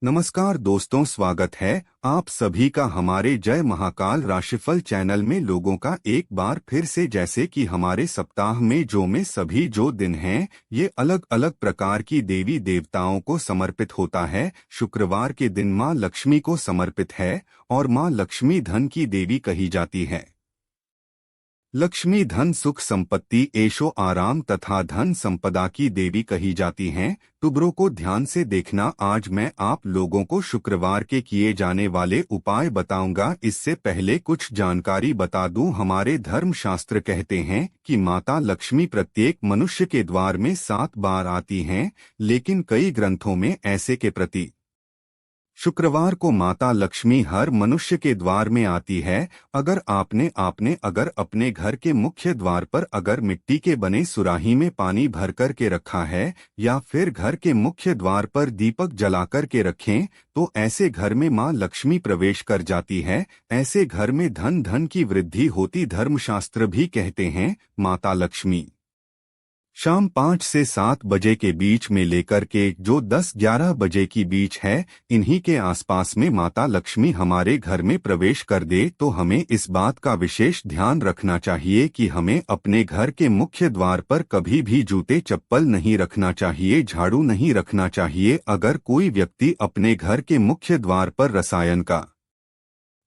नमस्कार दोस्तों, स्वागत है आप सभी का हमारे जय महाकाल राशिफल चैनल में। लोगों का एक बार फिर से, जैसे कि हमारे सप्ताह में सभी जो दिन हैं ये अलग अलग प्रकार की देवी देवताओं को समर्पित होता है। शुक्रवार के दिन माँ लक्ष्मी को समर्पित है और माँ लक्ष्मी धन की देवी कही जाती है। लक्ष्मी धन सुख संपत्ति ऐशो आराम तथा धन संपदा की देवी कही जाती हैं। टुबरों को ध्यान से देखना। आज मैं आप लोगों को शुक्रवार के किए जाने वाले उपाय बताऊंगा। इससे पहले कुछ जानकारी बता दूं। हमारे धर्म शास्त्र कहते हैं कि माता लक्ष्मी प्रत्येक मनुष्य के द्वार में 7 बार आती हैं, लेकिन कई ग्रंथों में ऐसे के प्रति शुक्रवार को माता लक्ष्मी हर मनुष्य के द्वार में आती है। अगर आपने अगर अपने घर के मुख्य द्वार पर अगर मिट्टी के बने सुराही में पानी भर कर के रखा है या फिर घर के मुख्य द्वार पर दीपक जलाकर के रखें, तो ऐसे घर में माँ लक्ष्मी प्रवेश कर जाती है। ऐसे घर में धन की वृद्धि होती। धर्मशास्त्र भी कहते हैं माता लक्ष्मी शाम 5 से 7 बजे के बीच में लेकर के जो 10-11 बजे की बीच है, इन्हीं के आसपास में माता लक्ष्मी हमारे घर में प्रवेश कर दे, तो हमें इस बात का विशेष ध्यान रखना चाहिए कि हमें अपने घर के मुख्य द्वार पर कभी भी जूते चप्पल नहीं रखना चाहिए, झाड़ू नहीं रखना चाहिए। अगर कोई व्यक्ति अपने घर के मुख्य द्वार पर रसायन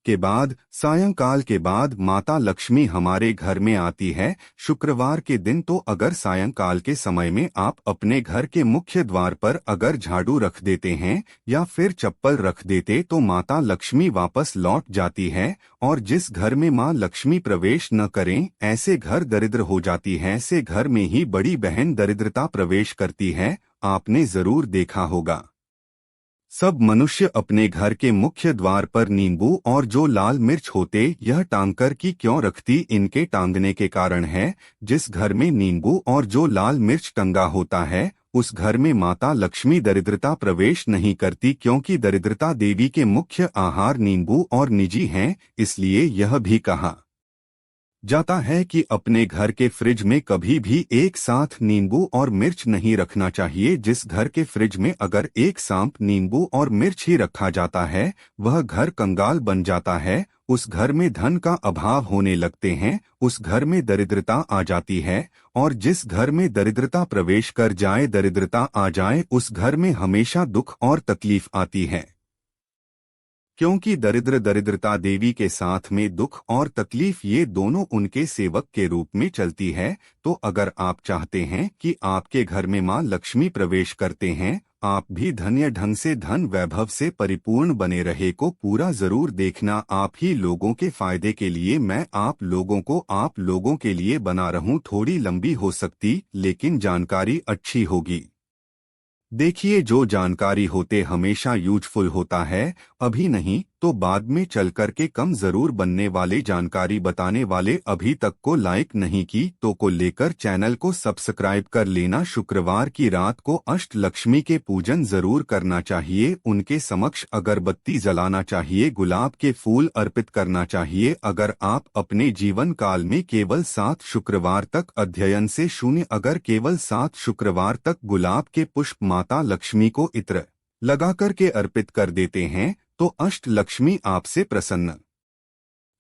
के बाद सायंकाल के बाद माता लक्ष्मी हमारे घर में आती है शुक्रवार के दिन, तो अगर सायंकाल के समय में आप अपने घर के मुख्य द्वार पर अगर झाड़ू रख देते हैं या फिर चप्पल रख देते, तो माता लक्ष्मी वापस लौट जाती है। और जिस घर में माँ लक्ष्मी प्रवेश न करें, ऐसे घर दरिद्र हो जाती है। ऐसे घर में ही बड़ी बहन दरिद्रता प्रवेश करती है। आपने जरूर देखा होगा, सब मनुष्य अपने घर के मुख्य द्वार पर नींबू और जो लाल मिर्च होते यह टांग कर की क्यों रखती? इनके टांगने के कारण है, जिस घर में नींबू और जो लाल मिर्च टंगा होता है उस घर में माता लक्ष्मी दरिद्रता प्रवेश नहीं करती, क्योंकि दरिद्रता देवी के मुख्य आहार नींबू और निजी हैं। इसलिए यह भी कहा जाता है कि अपने घर के फ्रिज में कभी भी एक साथ नींबू और मिर्च नहीं रखना चाहिए। जिस घर के फ्रिज में अगर एक साथ नींबू और मिर्च ही रखा जाता है, वह घर कंगाल बन जाता है। उस घर में धन का अभाव होने लगते हैं, उस घर में दरिद्रता आ जाती है। और जिस घर में दरिद्रता प्रवेश कर जाए, दरिद्रता आ जाए, उस घर में हमेशा दुख और तकलीफ आती है, क्योंकि दरिद्रता देवी के साथ में दुख और तकलीफ ये दोनों उनके सेवक के रूप में चलती है। तो अगर आप चाहते हैं कि आपके घर में माँ लक्ष्मी प्रवेश करते हैं, आप भी धन्य ढंग से धन वैभव से परिपूर्ण बने रहे, को पूरा जरूर देखना। आप ही लोगों के फायदे के लिए मैं आप लोगों के लिए बना रहूं। थोड़ी लंबी हो सकती, लेकिन जानकारी अच्छी होगी। देखिए, जो जानकारी होते हमेशा यूजफुल होता है, अभी नहीं तो बाद में चल कर के कम जरूर बनने वाले जानकारी बताने वाले। अभी तक को लाइक नहीं की तो को लेकर चैनल को सब्सक्राइब कर लेना। शुक्रवार की रात को अष्ट लक्ष्मी के पूजन जरूर करना चाहिए, उनके समक्ष अगरबत्ती जलाना चाहिए, गुलाब के फूल अर्पित करना चाहिए। अगर आप अपने जीवन काल में केवल 7 शुक्रवार तक अध्ययन से शून्य अगर केवल 7 शुक्रवार तक गुलाब के पुष्प माता लक्ष्मी को इत्र लगाकर के अर्पित कर देते हैं, तो अष्ट लक्ष्मी आपसे प्रसन्न।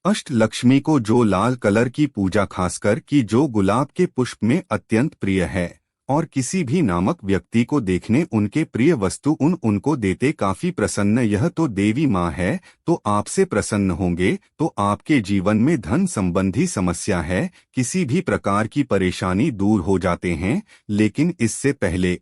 अष्ट लक्ष्मी को जो लाल कलर की पूजा खासकर कि जो गुलाब के पुष्प में अत्यंत प्रिय है, और किसी भी नामक व्यक्ति को देखने उनके प्रिय वस्तु उनको देते काफी प्रसन्न। यह तो देवी माँ है, तो आपसे प्रसन्न होंगे। तो आपके जीवन में धन संबंधी समस्या है, किसी भी प्रकार की परेशानी दूर हो जाते हैं। लेकिन इससे पहले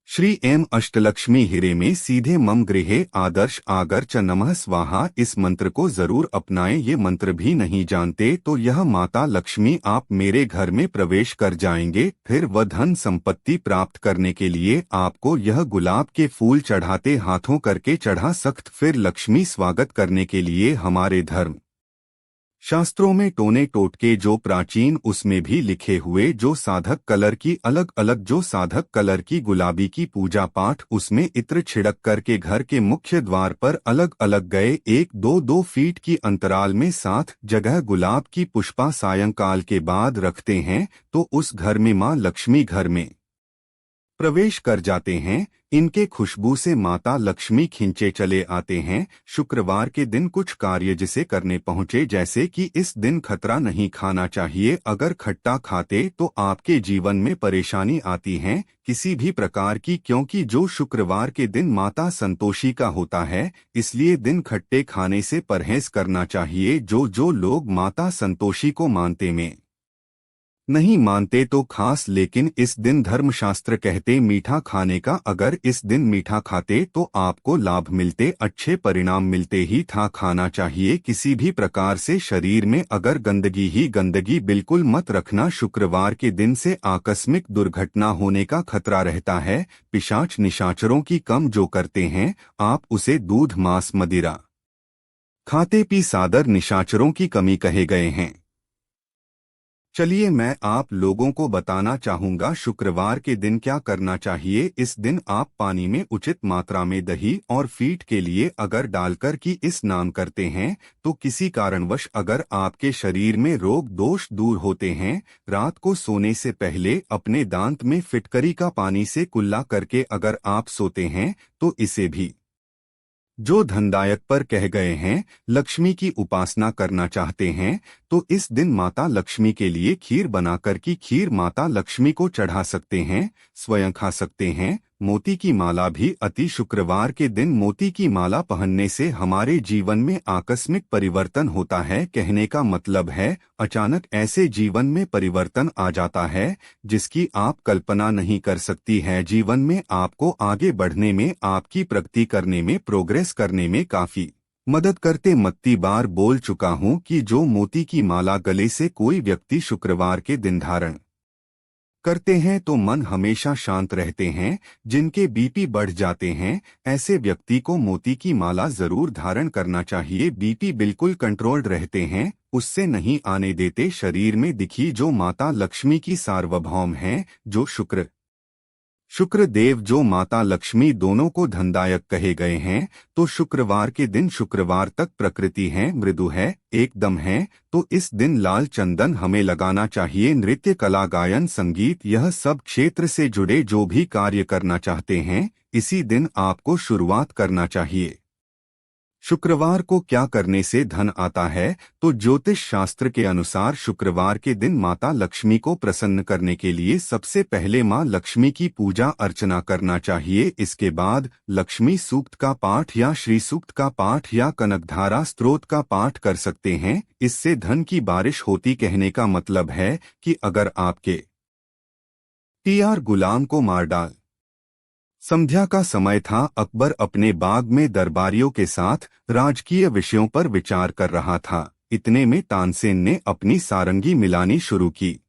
श्री एम अष्टलक्ष्मी हिरे में सीधे मम गृहे आदर्श आगर च नमः स्वाहा इस मंत्र को जरूर अपनाएं। ये मंत्र भी नहीं जानते तो यह माता लक्ष्मी आप मेरे घर में प्रवेश कर जाएंगे। फिर वह धन संपत्ति प्राप्त करने के लिए आपको यह गुलाब के फूल चढ़ाते हाथों करके चढ़ा सख्त। फिर लक्ष्मी स्वागत करने के लिए हमारे धर्म शास्त्रों में टोने टोटके जो प्राचीन उसमें भी लिखे हुए जो साधक कलर की गुलाबी की पूजा पाठ उसमें इत्र छिड़क करके घर के मुख्य द्वार पर अलग अलग गए 1-2 फीट की अंतराल में 7 जगह गुलाब की पुष्पा सायंकाल के बाद रखते हैं, तो उस घर में माँ लक्ष्मी घर में प्रवेश कर जाते हैं। इनके खुशबू से माता लक्ष्मी खींचे चले आते हैं। शुक्रवार के दिन कुछ कार्य जिसे करने पहुंचे, जैसे कि इस दिन खतरा नहीं खाना चाहिए। अगर खट्टा खाते तो आपके जीवन में परेशानी आती है किसी भी प्रकार की, क्योंकि जो शुक्रवार के दिन माता संतोषी का होता है, इसलिए दिन खट्टे खाने से परहेज करना चाहिए। जो लोग माता संतोषी को मानते में नहीं मानते तो खास, लेकिन इस दिन धर्मशास्त्र कहते मीठा खाने का। अगर इस दिन मीठा खाते तो आपको लाभ मिलते, अच्छे परिणाम मिलते ही था खाना चाहिए। किसी भी प्रकार से शरीर में अगर गंदगी बिल्कुल मत रखना। शुक्रवार के दिन से आकस्मिक दुर्घटना होने का खतरा रहता है। पिशाच निशाचरों की कम जो करते हैं, आप उसे दूध मांस मदिरा खाते पी सादर निशाचरों की कमी कहे गए हैं। चलिए मैं आप लोगों को बताना चाहूंगा शुक्रवार के दिन क्या करना चाहिए। इस दिन आप पानी में उचित मात्रा में दही और फीट के लिए अगर डालकर की स्नान करते हैं तो किसी कारणवश अगर आपके शरीर में रोग दोष दूर होते हैं। रात को सोने से पहले अपने दांत में फिटकरी का पानी से कुल्ला करके अगर आप सोते हैं तो इसे भी जो धनदायक पर कह गए हैं। लक्ष्मी की उपासना करना चाहते हैं तो इस दिन माता लक्ष्मी के लिए खीर बनाकर की खीर माता लक्ष्मी को चढ़ा सकते हैं, स्वयं खा सकते हैं। मोती की माला भी अति शुक्रवार के दिन मोती की माला पहनने से हमारे जीवन में आकस्मिक परिवर्तन होता है। कहने का मतलब है अचानक ऐसे जीवन में परिवर्तन आ जाता है जिसकी आप कल्पना नहीं कर सकती है। जीवन में आपको आगे बढ़ने में, आपकी प्रगति करने में, प्रोग्रेस करने में काफी मदद करते। मत्ती बार बोल चुका हूँ कि जो मोती की माला गले से कोई व्यक्ति शुक्रवार के दिन धारण करते हैं तो मन हमेशा शांत रहते हैं। जिनके बीपी बढ़ जाते हैं, ऐसे व्यक्ति को मोती की माला जरूर धारण करना चाहिए। बीपी बिल्कुल कंट्रोल्ड रहते हैं, उससे नहीं आने देते। शरीर में दिखी जो माता लक्ष्मी की सार्वभौम हैं, जो शुक्र देव जो माता लक्ष्मी दोनों को धनदायक कहे गए हैं। तो शुक्रवार के दिन, शुक्रवार तक प्रकृति है, मृदु है, एकदम है। तो इस दिन लाल चंदन हमें लगाना चाहिए। नृत्य, कला, गायन, संगीत, यह सब क्षेत्र से जुड़े जो भी कार्य करना चाहते हैं, इसी दिन आपको शुरुआत करना चाहिए। शुक्रवार को क्या करने से धन आता है? तो ज्योतिष शास्त्र के अनुसार शुक्रवार के दिन माता लक्ष्मी को प्रसन्न करने के लिए सबसे पहले मां लक्ष्मी की पूजा अर्चना करना चाहिए। इसके बाद लक्ष्मी सूक्त का पाठ या श्री सूक्त का पाठ या कनकधारा स्तोत्र का पाठ कर सकते हैं। इससे धन की बारिश होती। कहने का मतलब है कि अगर आपके टीआर गुलाम को मार डाल। संध्या का समय था। अकबर अपने बाग में दरबारियों के साथ राजकीय विषयों पर विचार कर रहा था। इतने में तानसेन ने अपनी सारंगी मिलानी शुरू की।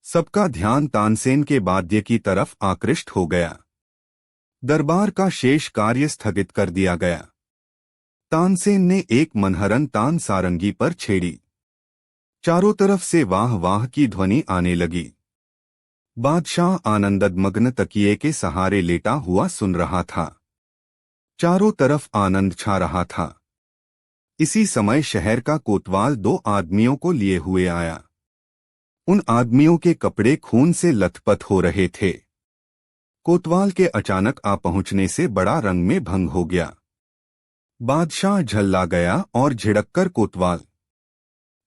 सबका ध्यान तानसेन के वाद्य की तरफ आकृष्ट हो गया। दरबार का शेष कार्य स्थगित कर दिया गया। तानसेन ने एक मनहरन तान सारंगी पर छेड़ी। चारों तरफ से वाह वाह की ध्वनि आने लगी। बादशाह आनंदमग्न तकिए के सहारे लेटा हुआ सुन रहा था। चारों तरफ आनंद छा रहा था। इसी समय शहर का कोतवाल 2 आदमियों को लिए हुए आया। उन आदमियों के कपड़े खून से लथपथ हो रहे थे। कोतवाल के अचानक आ पहुंचने से बड़ा रंग में भंग हो गया। बादशाह झल्ला गया और झिड़ककर कोतवाल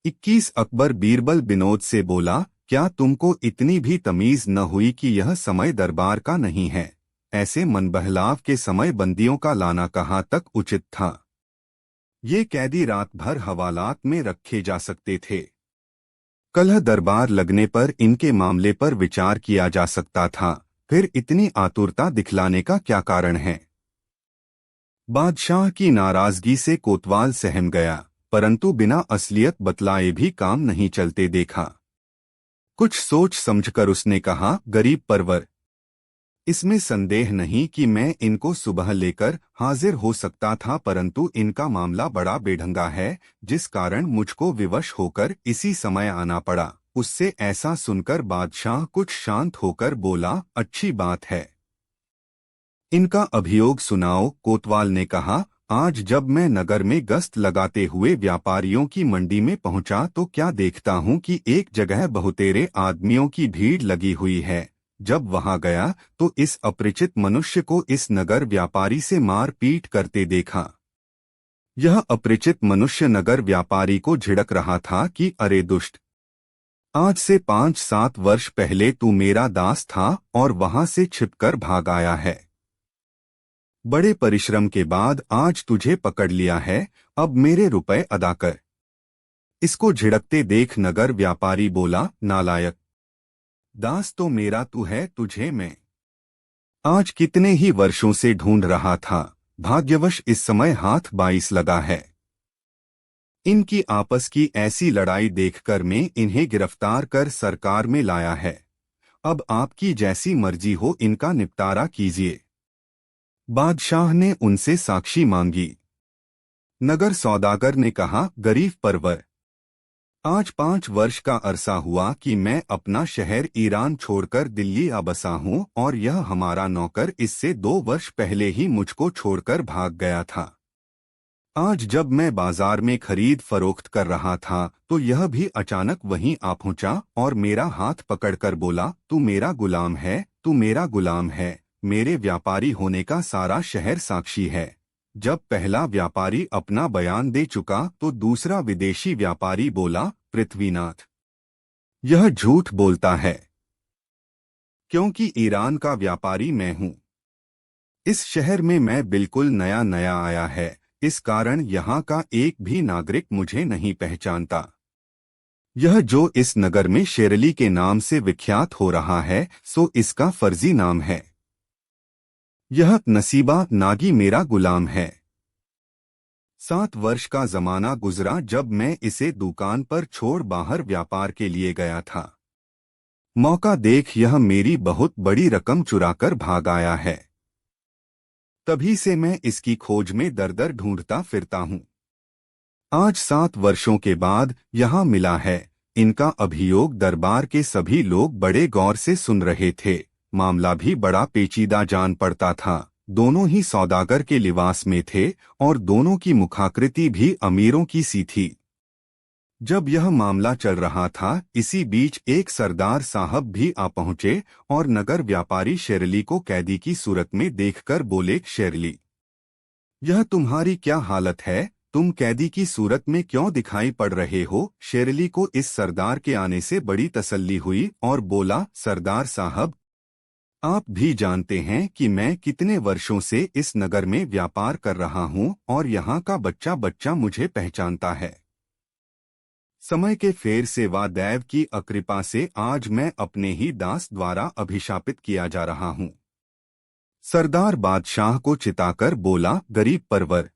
21 अकबर बीरबल विनोद से बोला, क्या तुमको इतनी भी तमीज न हुई कि यह समय दरबार का नहीं है? ऐसे मनबहलाव के समय बंदियों का लाना कहाँ तक उचित था? ये कैदी रात भर हवालात में रखे जा सकते थे। कल दरबार लगने पर इनके मामले पर विचार किया जा सकता था। फिर इतनी आतुरता दिखलाने का क्या कारण है? बादशाह की नाराजगी से कोतवाल सहम गया, परंतु बिना असलियत बतलाए भी काम नहीं चलते देखा। कुछ सोच समझकर उसने कहा, गरीब परवर, इसमें संदेह नहीं कि मैं इनको सुबह लेकर हाजिर हो सकता था, परंतु इनका मामला बड़ा बेढंगा है, जिस कारण मुझको विवश होकर इसी समय आना पड़ा। उससे ऐसा सुनकर बादशाह कुछ शांत होकर बोला, अच्छी बात है, इनका अभियोग सुनाओ। कोतवाल ने कहा, आज जब मैं नगर में गश्त लगाते हुए व्यापारियों की मंडी में पहुंचा तो क्या देखता हूं कि एक जगह बहुतेरे आदमियों की भीड़ लगी हुई है। जब वहां गया तो इस अपरिचित मनुष्य को इस नगर व्यापारी से मार पीट करते देखा। यह अपरिचित मनुष्य नगर व्यापारी को झिड़क रहा था कि अरे दुष्ट, आज से 5-7 वर्ष पहले तू मेरा दास था और वहां से छिपकर भाग आया है। बड़े परिश्रम के बाद आज तुझे पकड़ लिया है, अब मेरे रुपए अदा कर। इसको झिड़कते देख नगर व्यापारी बोला, नालायक, दास तो मेरा तू है, तुझे मैं आज कितने ही वर्षों से ढूंढ रहा था, भाग्यवश इस समय हाथ बाईस लगा है। इनकी आपस की ऐसी लड़ाई देखकर मैं इन्हें गिरफ्तार कर सरकार में लाया है। अब आपकी जैसी मर्जी हो इनका निपटारा कीजिए। बादशाह ने उनसे साक्षी मांगी। नगर सौदागर ने कहा, गरीब परवर, आज 5 वर्ष का अरसा हुआ कि मैं अपना शहर ईरान छोड़कर दिल्ली आ बसा हूँ और यह हमारा नौकर इससे 2 वर्ष पहले ही मुझको छोड़कर भाग गया था। आज जब मैं बाजार में खरीद फरोख्त कर रहा था तो यह भी अचानक वहीं आ पहुंचा और मेरा हाथ पकड़कर बोला, तू मेरा गुलाम है, तू मेरा गुलाम है। मेरे व्यापारी होने का सारा शहर साक्षी है। जब पहला व्यापारी अपना बयान दे चुका तो दूसरा विदेशी व्यापारी बोला, पृथ्वीनाथ, यह झूठ बोलता है, क्योंकि ईरान का व्यापारी मैं हूं। इस शहर में मैं बिल्कुल नया नया आया है, इस कारण यहाँ का एक भी नागरिक मुझे नहीं पहचानता। यह जो इस नगर में शेरली के नाम से विख्यात हो रहा है सो इसका फर्जी नाम है। यह नसीबा नागी मेरा गुलाम है। 7 वर्ष का जमाना गुजरा जब मैं इसे दुकान पर छोड़ बाहर व्यापार के लिए गया था। मौका देख यह मेरी बहुत बड़ी रकम चुराकर भाग आया है। तभी से मैं इसकी खोज में दर दर ढूंढता फिरता हूँ। आज 7 वर्षों के बाद यहाँ मिला है। इनका अभियोग दरबार के सभी लोग बड़े गौर से सुन रहे थे। मामला भी बड़ा पेचीदा जान पड़ता था। दोनों ही सौदागर के लिबास में थे और दोनों की मुखाकृति भी अमीरों की सी थी। जब यह मामला चल रहा था इसी बीच एक सरदार साहब भी आ पहुंचे और नगर व्यापारी शेरली को कैदी की सूरत में देखकर बोले, शेरली, यह तुम्हारी क्या हालत है, तुम कैदी की सूरत में क्यों दिखाई पड़ रहे हो। शेरली को इस सरदार के आने से बड़ी तसल्ली हुई और बोला, सरदार साहब, आप भी जानते हैं कि मैं कितने वर्षों से इस नगर में व्यापार कर रहा हूं और यहाँ का बच्चा बच्चा मुझे पहचानता है। समय के फेर से व दैव की अकृपा से आज मैं अपने ही दास द्वारा अभिशापित किया जा रहा हूँ। सरदार बादशाह को चिताकर बोला, गरीब परवर,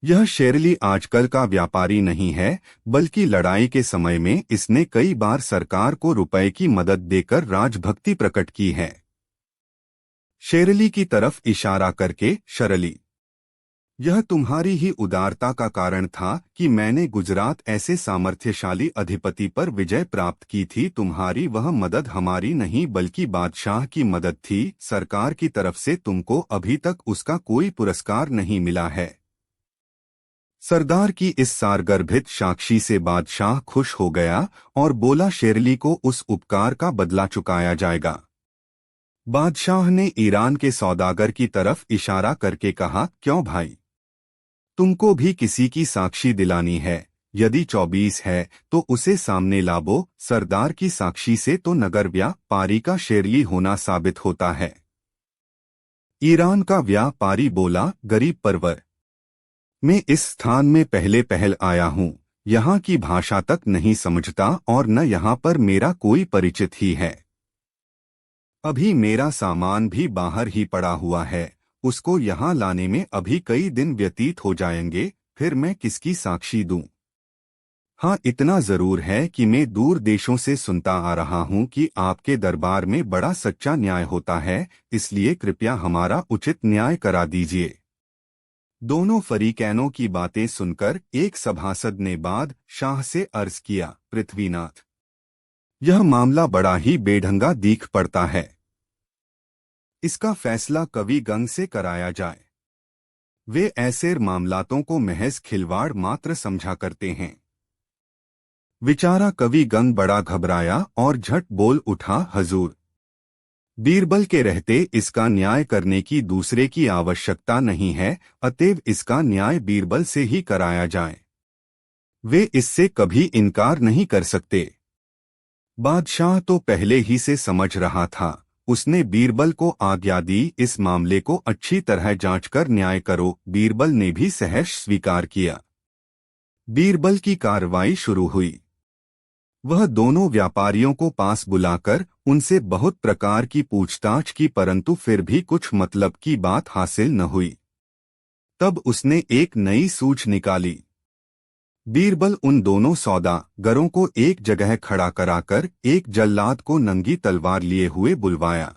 यह शेरली आजकल का व्यापारी नहीं है, बल्कि लड़ाई के समय में इसने कई बार सरकार को रुपए की मदद देकर राजभक्ति प्रकट की है। शेरली की तरफ इशारा करके, शरली, यह तुम्हारी ही उदारता का कारण था कि मैंने गुजरात ऐसे सामर्थ्यशाली अधिपति पर विजय प्राप्त की थी। तुम्हारी वह मदद हमारी नहीं बल्कि बादशाह की मदद थी। सरकार की तरफ से तुमको अभी तक उसका कोई पुरस्कार नहीं मिला है। सरदार की इस सारगर्भित साक्षी से बादशाह खुश हो गया और बोला, शेरली को उस उपकार का बदला चुकाया जाएगा। बादशाह ने ईरान के सौदागर की तरफ इशारा करके कहा, क्यों भाई, तुमको भी किसी की साक्षी दिलानी है? यदि 24 है तो उसे सामने लाबो। सरदार की साक्षी से तो नगर व्यापारी का शेरली होना साबित होता है। ईरान का व्यापारी बोला, गरीब परवर, मैं इस स्थान में पहले पहल आया हूँ, यहाँ की भाषा तक नहीं समझता और न यहाँ पर मेरा कोई परिचित ही है। अभी मेरा सामान भी बाहर ही पड़ा हुआ है, उसको यहाँ लाने में अभी कई दिन व्यतीत हो जाएंगे, फिर मैं किसकी साक्षी दूं? हाँ, इतना जरूर है कि मैं दूर देशों से सुनता आ रहा हूँ कि आपके दरबार में बड़ा सच्चा न्याय होता है, इसलिए कृपया हमारा उचित न्याय करा दीजिए। दोनों फरीकैनों की बातें सुनकर एक सभासद ने बादशाह से अर्ज किया, पृथ्वीनाथ, यह मामला बड़ा ही बेढंगा दिख पड़ता है। इसका फैसला कवि गंग से कराया जाए। वे ऐसे मामलातों को महज खिलवाड़ मात्र समझा करते हैं। बेचारा कवि गंग बड़ा घबराया और झट बोल उठा, हजूर, बीरबल के रहते इसका न्याय करने की दूसरे की आवश्यकता नहीं है, अतएव इसका न्याय बीरबल से ही कराया जाए। वे इससे कभी इनकार नहीं कर सकते। बादशाह तो पहले ही से समझ रहा था। उसने बीरबल को आज्ञा दी, इस मामले को अच्छी तरह जांचकर न्याय करो। बीरबल ने भी सहर्ष स्वीकार किया। बीरबल की कार्रवाई शुरू हुई। वह दोनों व्यापारियों को पास बुलाकर उनसे बहुत प्रकार की पूछताछ की, परंतु फिर भी कुछ मतलब की बात हासिल न हुई। तब उसने एक नई सूझ निकाली। बीरबल उन दोनों सौदागरों को एक जगह खड़ा कराकर एक जल्लाद को नंगी तलवार लिए हुए बुलवाया।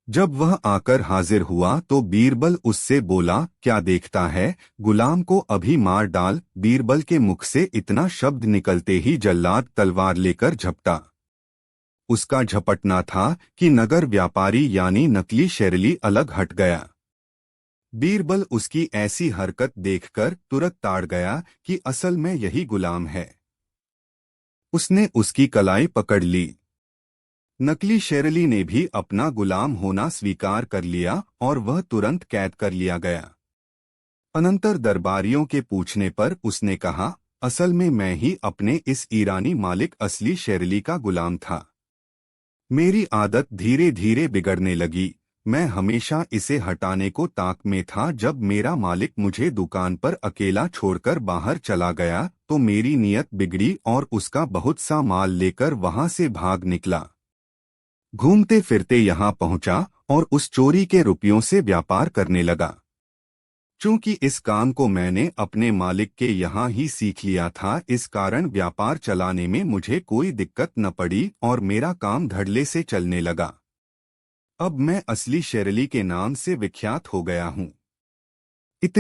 जब वह आकर हाजिर हुआ तो बीरबल उससे बोला, क्या देखता है, गुलाम को अभी मार डाल। बीरबल के मुख से इतना शब्द निकलते ही जल्लाद तलवार लेकर झपटा। उसका झपटना था कि नगर व्यापारी यानी नकली शेरली अलग हट गया। बीरबल उसकी ऐसी हरकत देखकर तुरंत ताड़ गया कि असल में यही गुलाम है। उसने उसकी कलाई पकड़ ली। नकली शेरली ने भी अपना गुलाम होना स्वीकार कर लिया और वह तुरंत कैद कर लिया गया। अनंतर दरबारियों के पूछने पर उसने कहा, असल में मैं ही अपने इस ईरानी मालिक असली शेरली का गुलाम था। मेरी आदत धीरे धीरे बिगड़ने लगी। मैं हमेशा इसे हटाने को ताक में था। जब मेरा मालिक मुझे दुकान पर अकेला छोड़कर बाहर चला गया तो मेरी नीयत बिगड़ी और उसका बहुत सा माल लेकर वहां से भाग निकला। घूमते फिरते यहाँ पहुंचा और उस चोरी के रुपयों से व्यापार करने लगा। चूंकि इस काम को मैंने अपने मालिक के यहाँ ही सीख लिया था, इस कारण व्यापार चलाने में मुझे कोई दिक्कत न पड़ी और मेरा काम धड़ल्ले से चलने लगा। अब मैं असली शेरली के नाम से विख्यात हो गया हूँ। इतनी